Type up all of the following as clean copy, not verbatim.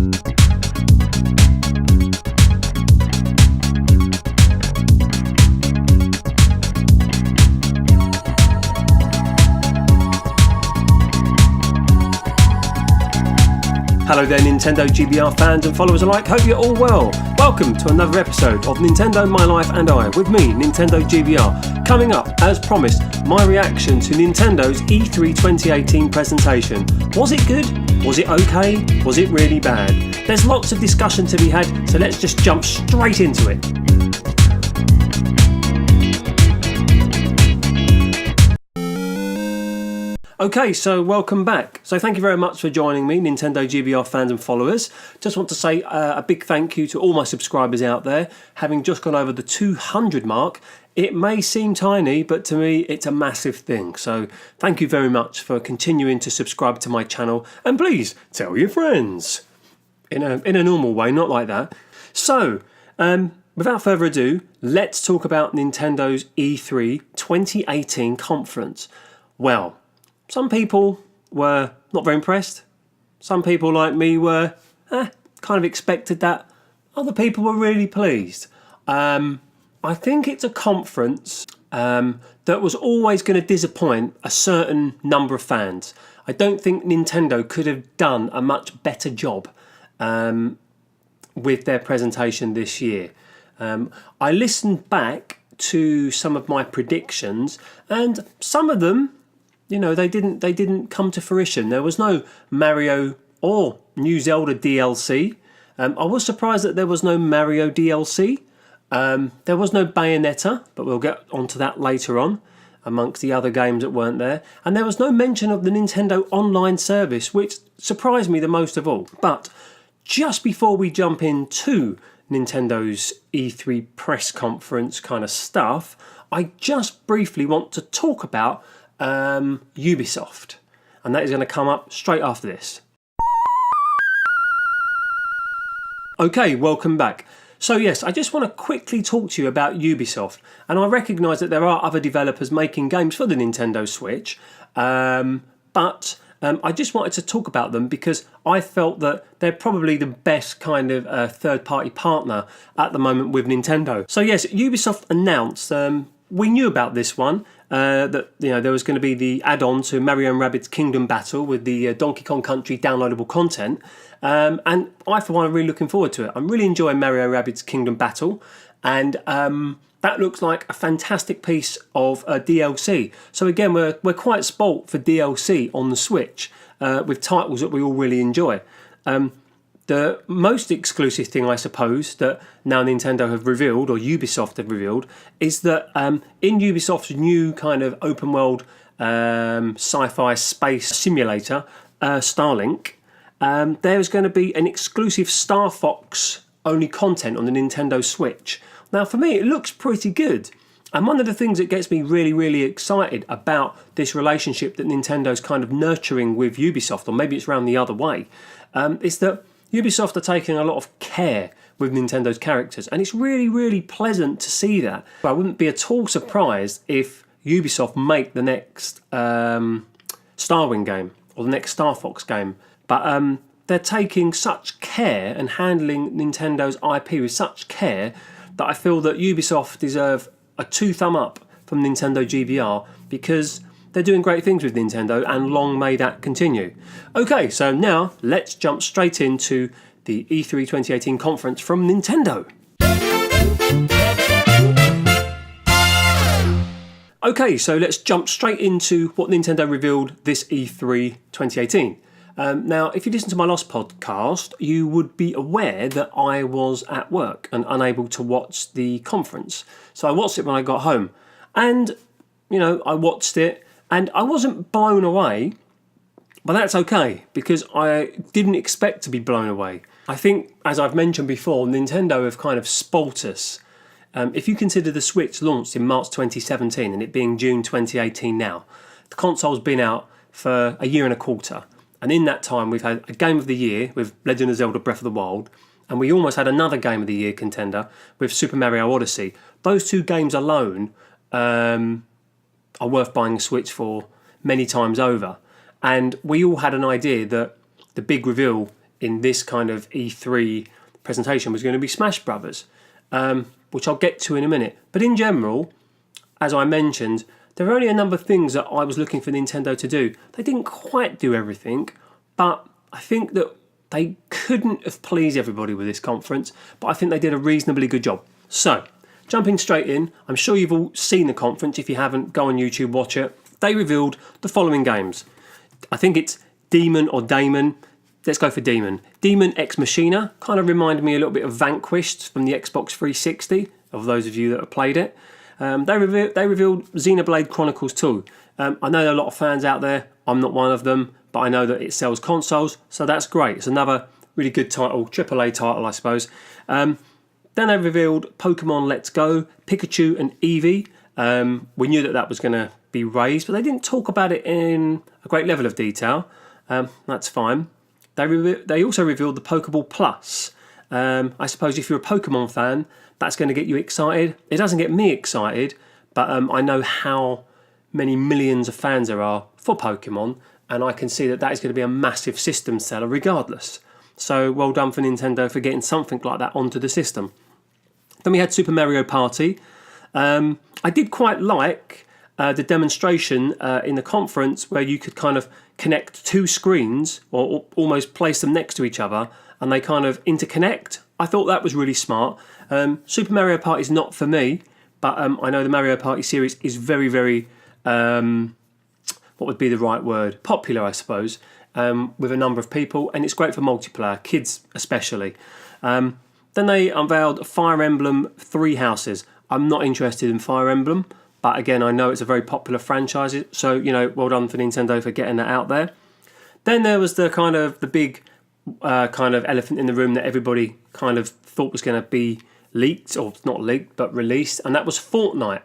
Hello there NintendoGBR fans and followers alike, hope you're all well. Welcome to another episode of Nintendo, My Life and I, with me, NintendoGBR. Coming up, as promised, my reaction to Nintendo's E3 2018 presentation. Was it good? Was it okay? Was it really bad? There's lots of discussion to be had, so let's just jump straight into it. Okay, so welcome back. So thank you very much for joining me, NintendoGBR fans and followers. Just want to say a big thank you to all my subscribers out there. Having just gone over the 200 mark, it may seem tiny, but to me it's a massive thing. So thank you very much for continuing to subscribe to my channel, and please tell your friends. In a normal way, not like that. So, without further ado, let's talk about Nintendo's E3 2018 conference. Well, some people were not very impressed. Some people like me were kind of expected that. Other people were really pleased. I think it's a conference that was always going to disappoint a certain number of fans. I don't think Nintendo could have done a much better job with their presentation this year. I listened back to some of my predictions, and some of them, you know, they didn't come to fruition. There was no Mario or new Zelda DLC. I was surprised that there was no Mario DLC. There was no Bayonetta, but we'll get onto that later on, amongst the other games that weren't there. And there was no mention of the Nintendo Online service, which surprised me the most of all. But just before we jump into Nintendo's E3 press conference kind of stuff, I just briefly want to talk about Ubisoft, and that is going to come up straight after this. Okay, welcome back. So yes, I just want to quickly talk to you about Ubisoft, and I recognise that there are other developers making games for the Nintendo Switch, but I just wanted to talk about them because I felt that they're probably the best kind of third-party partner at the moment with Nintendo. So yes, Ubisoft announced, we knew about this one, that there was going to be the add-on to Mario & Rabbids Kingdom Battle with the Donkey Kong Country downloadable content, and I for one am really looking forward to it. I'm really enjoying Mario & Rabbids Kingdom Battle, and that looks like a fantastic piece of DLC. So again, we're quite spoilt for DLC on the Switch with titles that we all really enjoy. The most exclusive thing, I suppose, that now Nintendo have revealed, or Ubisoft have revealed, is that in Ubisoft's new kind of open world sci-fi space simulator, Starlink, there's going to be an exclusive Star Fox only content on the Nintendo Switch. Now for me it looks pretty good, and one of the things that gets me really, really excited about this relationship that Nintendo's kind of nurturing with Ubisoft, or maybe it's around the other way, is that Ubisoft are taking a lot of care with Nintendo's characters, and it's really, really pleasant to see that. I wouldn't be at all surprised if Ubisoft make the next Starwing game, or the next Star Fox game, but they're taking such care and handling Nintendo's IP with such care that I feel that Ubisoft deserve a 2 thumb up from NintendoGBR, because they're doing great things with Nintendo, and long may that continue. Okay, so now let's jump straight into the E3 2018 conference from Nintendo. Okay, so let's jump straight into what Nintendo revealed this E3 2018. Now, if you listen to my last podcast, you would be aware that I was at work and unable to watch the conference. So I watched it when I got home, and I watched it, and I wasn't blown away, but that's okay, because I didn't expect to be blown away. I think, as I've mentioned before, Nintendo have kind of spoilt us. If you consider the Switch launched in March 2017 and it being June 2018 now, the console's been out for a year and a quarter. And in that time, we've had a Game of the Year with Legend of Zelda Breath of the Wild, and we almost had another Game of the Year contender with Super Mario Odyssey. Those two games alone are worth buying a Switch for many times over. And we all had an idea that the big reveal in this kind of E3 presentation was going to be Smash Brothers, which I'll get to in a minute. But in general, as I mentioned, there are only a number of things that I was looking for Nintendo to do. They didn't quite do everything, but I think that they couldn't have pleased everybody with this conference, but I think they did a reasonably good job. So, jumping straight in, I'm sure you've all seen the conference. If you haven't, go on YouTube, watch it. They revealed the following games. I think it's Demon or Damon. Let's go for Demon. Demon Ex Machina kind of reminded me a little bit of Vanquished from the Xbox 360, of those of you that have played it. They revealed Xenoblade Chronicles 2. I know there are a lot of fans out there. I'm not one of them, but I know that it sells consoles, so that's great. It's another really good title, AAA title, I suppose. Then they revealed Pokemon Let's Go, Pikachu and Eevee. We knew that was going to be raised, but they didn't talk about it in a great level of detail. That's fine. They also revealed the Pokeball Plus. I suppose if you're a Pokemon fan, that's going to get you excited. It doesn't get me excited, but I know how many millions of fans there are for Pokemon, and I can see that is going to be a massive system seller regardless. So well done for Nintendo for getting something like that onto the system. Then we had Super Mario Party. I did quite like the demonstration in the conference where you could kind of connect two screens or almost place them next to each other and they kind of interconnect. I thought that was really smart. Super Mario Party is not for me, but I know the Mario Party series is very, very, what would be the right word? Popular, I suppose, with a number of people, and it's great for multiplayer, kids especially. Then they unveiled Fire Emblem Three Houses. I'm not interested in Fire Emblem, but again, I know it's a very popular franchise, so, well done for Nintendo for getting that out there. Then there was the big kind of elephant in the room that everybody kind of thought was going to be leaked, or not leaked, but released, and that was Fortnite.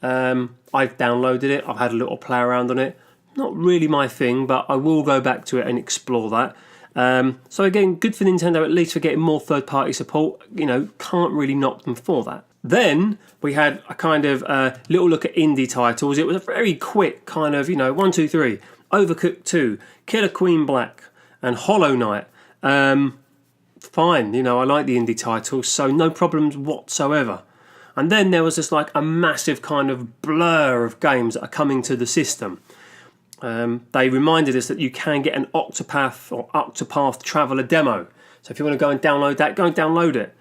I've downloaded it, I've had a little play around on it. Not really my thing, but I will go back to it and explore that. So again, good for Nintendo at least for getting more third-party support. Can't really knock them for that. Then we had a kind of little look at indie titles. It was a very quick kind of, 1, 2, 3. Overcooked 2, Killer Queen Black, and Hollow Knight. Fine, I like the indie titles, so no problems whatsoever. And then there was just like a massive kind of blur of games that are coming to the system. They reminded us that you can get an Octopath Traveler demo. So if you want to go and download that, go and download it.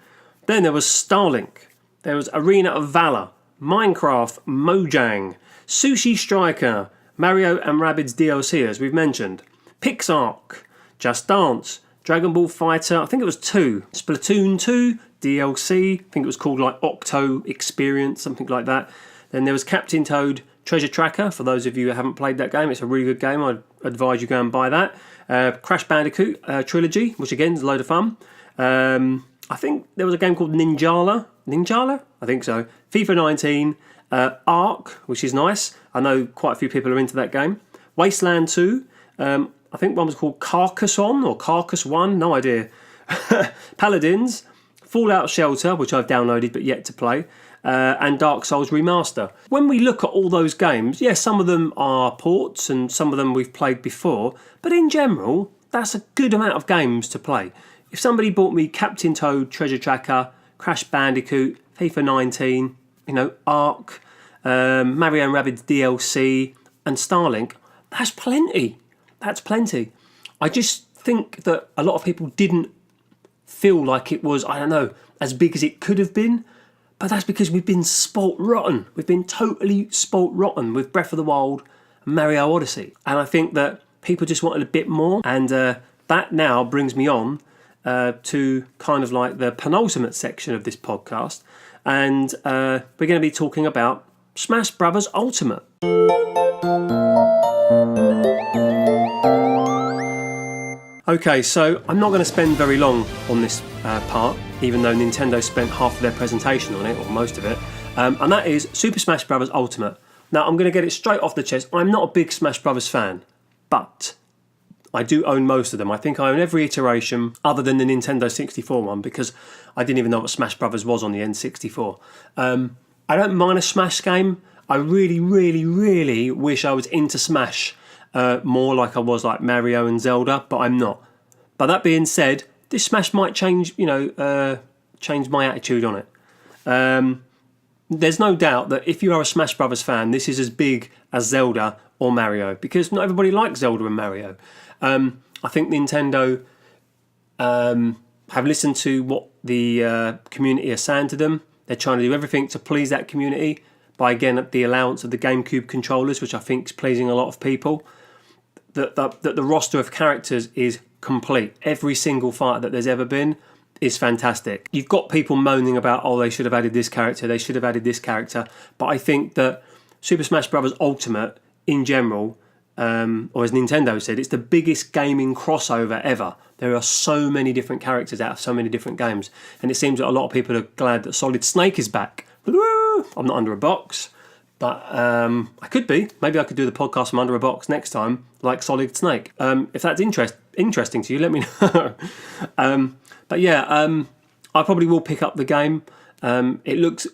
Then there was Starlink. There was Arena of Valor, Minecraft, Mojang, Sushi Striker, Mario and Rabbids DLC, as we've mentioned, PixArk, Just Dance, Dragon Ball Fighter, I think it was 2, Splatoon 2, DLC, I think it was called like Octo Experience, something like that. Then there was Captain Toad Treasure Tracker, for those of you who haven't played that game. It's a really good game, I'd advise you go and buy that. Crash Bandicoot Trilogy, which again is a load of fun. I think there was a game called Ninjala, I think so. FIFA 19, Ark, which is nice. I know quite a few people are into that game. Wasteland 2, I think one was called Carcassonne or Carcass 1, no idea. Paladins, Fallout Shelter, which I've downloaded but yet to play, and Dark Souls Remaster. When we look at all those games, yes, some of them are ports and some of them we've played before, but in general, that's a good amount of games to play. If somebody bought me Captain Toad Treasure Tracker, Crash Bandicoot, FIFA 19, Ark, Mario and Rabbids DLC, and Starlink, that's plenty. That's plenty. I just think that a lot of people didn't feel like it was, as big as it could have been, but that's because we've been spoilt rotten. We've been totally spoilt rotten with Breath of the Wild and Mario Odyssey. And I think that people just wanted a bit more, and that now brings me on to kind of like the penultimate section of this podcast, and we're going to be talking about Smash Brothers Ultimate. Okay, so I'm not going to spend very long on this part, even though Nintendo spent half of their presentation on it, or most of it, and that is Super Smash Bros. Ultimate. Now, I'm going to get it straight off the chest. I'm not a big Smash Bros. Fan, but I do own most of them. I think I own every iteration other than the Nintendo 64 one, because I didn't even know what Smash Bros. Was on the N64. I don't mind a Smash game. I really, really, really wish I was into Smash more like I was like Mario and Zelda, but I'm not. But that being said, this Smash might change, change my attitude on it. There's no doubt that if you are a Smash Brothers fan, this is as big as Zelda or Mario, because not everybody likes Zelda and Mario. I think Nintendo have listened to what the community are saying to them. They're trying to do everything to please that community by, again, the allowance of the GameCube controllers, which I think is pleasing a lot of people. That the roster of characters is complete. Every single fighter that there's ever been is fantastic. You've got people moaning about, oh, they should have added this character, they should have added this character. But I think that Super Smash Bros. Ultimate, in general, or as Nintendo said, it's the biggest gaming crossover ever. There are so many different characters out of so many different games. And it seems that a lot of people are glad that Solid Snake is back. I'm not under a box, but I could be. Maybe I could do the podcast from under a box next time, like Solid Snake. If that's interesting to you, let me know. But yeah, I probably will pick up the game. It looks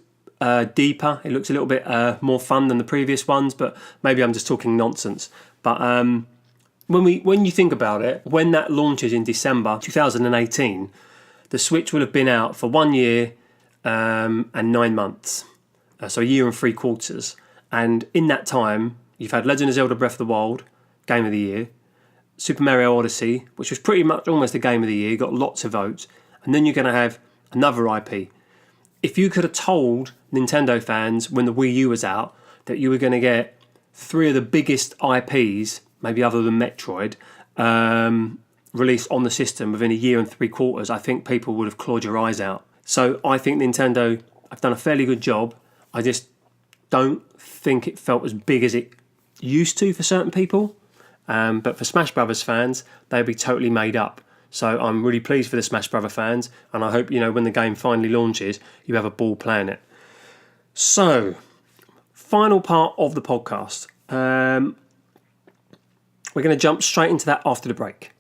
deeper. It looks a little bit more fun than the previous ones, but maybe I'm just talking nonsense. But when you think about it, when that launches in December 2018, the Switch will have been out for 1 year and 9 months. So a year and 3 quarters. And in that time, you've had Legend of Zelda Breath of the Wild, Game of the Year, Super Mario Odyssey, which was pretty much almost the Game of the Year, got lots of votes. And then you're going to have another IP. If you could have told Nintendo fans when the Wii U was out that you were going to get 3 of the biggest IPs, maybe other than Metroid, released on the system within a year and 3 quarters, I think people would have clawed your eyes out. So I think Nintendo have done a fairly good job. I just don't think it felt as big as it used to for certain people. But for Smash Brothers fans, they'll be totally made up. So I'm really pleased for the Smash Brothers fans, and I hope, when the game finally launches, you have a ball playing it. So, final part of the podcast. We're going to jump straight into that after the break.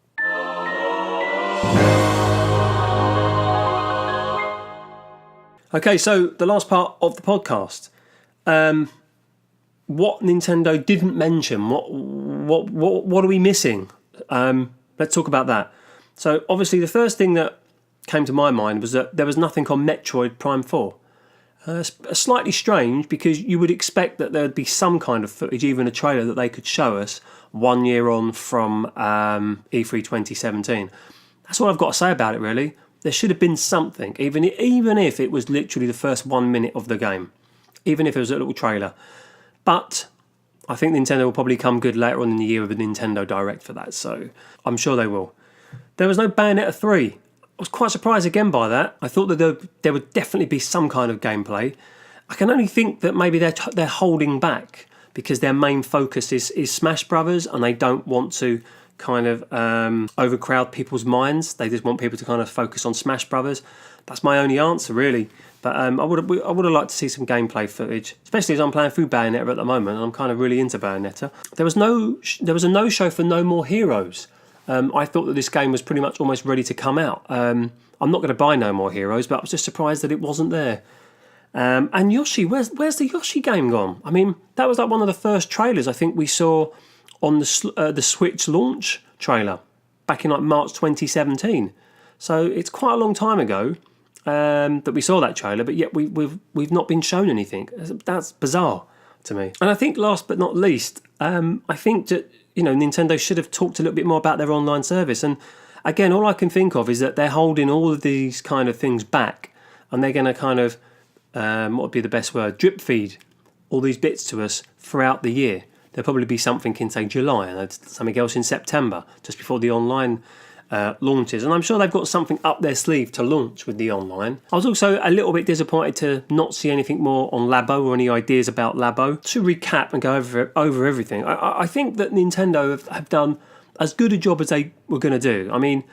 Okay, so the last part of the podcast. What Nintendo didn't mention, what are we missing? Let's talk about that. So obviously the first thing that came to my mind was that there was nothing on Metroid Prime 4. Slightly strange, because you would expect that there would be some kind of footage, even a trailer that they could show us 1 year on from E3 2017. That's all I've got to say about it, really. There should have been something, even if it was literally the first 1 minute of the game, even if it was a little trailer. But I think Nintendo will probably come good later on in the year with a Nintendo Direct for that, so I'm sure they will. There was no Bayonetta 3. I was quite surprised again by that. I thought that there would definitely be some kind of gameplay. I can only think that maybe they're holding back because their main focus is Smash Brothers, and they don't want to kind of overcrowd people's minds. They just want people to kind of focus on Smash Brothers. That's my only answer, really. But I would have liked to see some gameplay footage, especially as I'm playing through Bayonetta at the moment, and I'm kind of really into Bayonetta. There was a no-show for No More Heroes. I thought that this game was pretty much almost ready to come out. I'm not going to buy No More Heroes, but I was just surprised that it wasn't there. And Yoshi, where's the Yoshi game gone? I mean, that was like one of the first trailers I think we saw on the Switch launch trailer back in like March 2017. So it's quite a long time ago that we saw that trailer, but yet we've not been shown anything. That's bizarre to me. And I think last but not least, I think that Nintendo should have talked a little bit more about their online service. And again, all I can think of is that they're holding all of these kind of things back, and they're going to kind of what would be the best word? Drip feed all these bits to us throughout the year. There'll probably be something in, say, July, and something else in September, just before the online launches. And I'm sure they've got something up their sleeve to launch with the online. I was also a little bit disappointed to not see anything more on Labo or any ideas about Labo. To recap and go over everything, I think that Nintendo have done as good a job as they were going to do. I mean,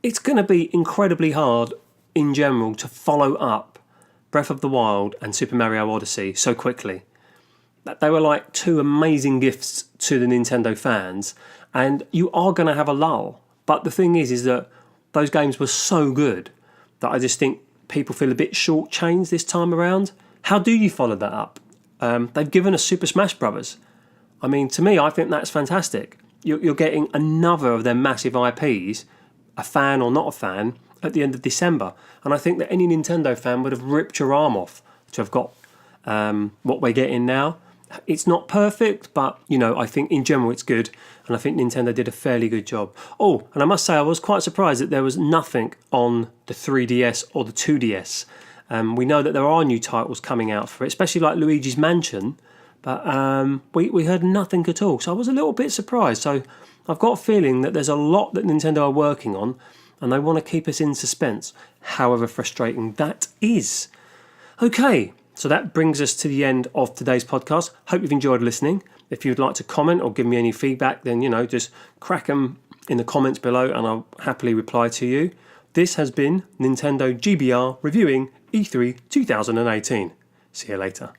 it's going to be incredibly hard in general to follow up Breath of the Wild and Super Mario Odyssey so quickly. They were like 2 amazing gifts to the Nintendo fans, and you are going to have a lull. But the thing is that those games were so good that I just think people feel a bit shortchanged this time around. How do you follow that up? They've given us Super Smash Brothers. I mean, to me, I think that's fantastic. You're getting another of their massive IPs a fan or not a fan at the end of December. And I think that any Nintendo fan would have ripped your arm off to have got what we're getting now. It's not perfect, but I think in general it's good, and I think Nintendo did a fairly good job. Oh, and I must say I was quite surprised that there was nothing on the 3DS or the 2DS. We know that there are new titles coming out for it, especially like Luigi's Mansion, but we heard nothing at all. So I was a little bit surprised. So I've got a feeling that there's a lot that Nintendo are working on, and they want to keep us in suspense, however frustrating that is. Okay. So that brings us to the end of today's podcast. Hope you've enjoyed listening. If you'd like to comment or give me any feedback, then, just crack them in the comments below and I'll happily reply to you. This has been NintendoGBR reviewing E3 2018. See you later.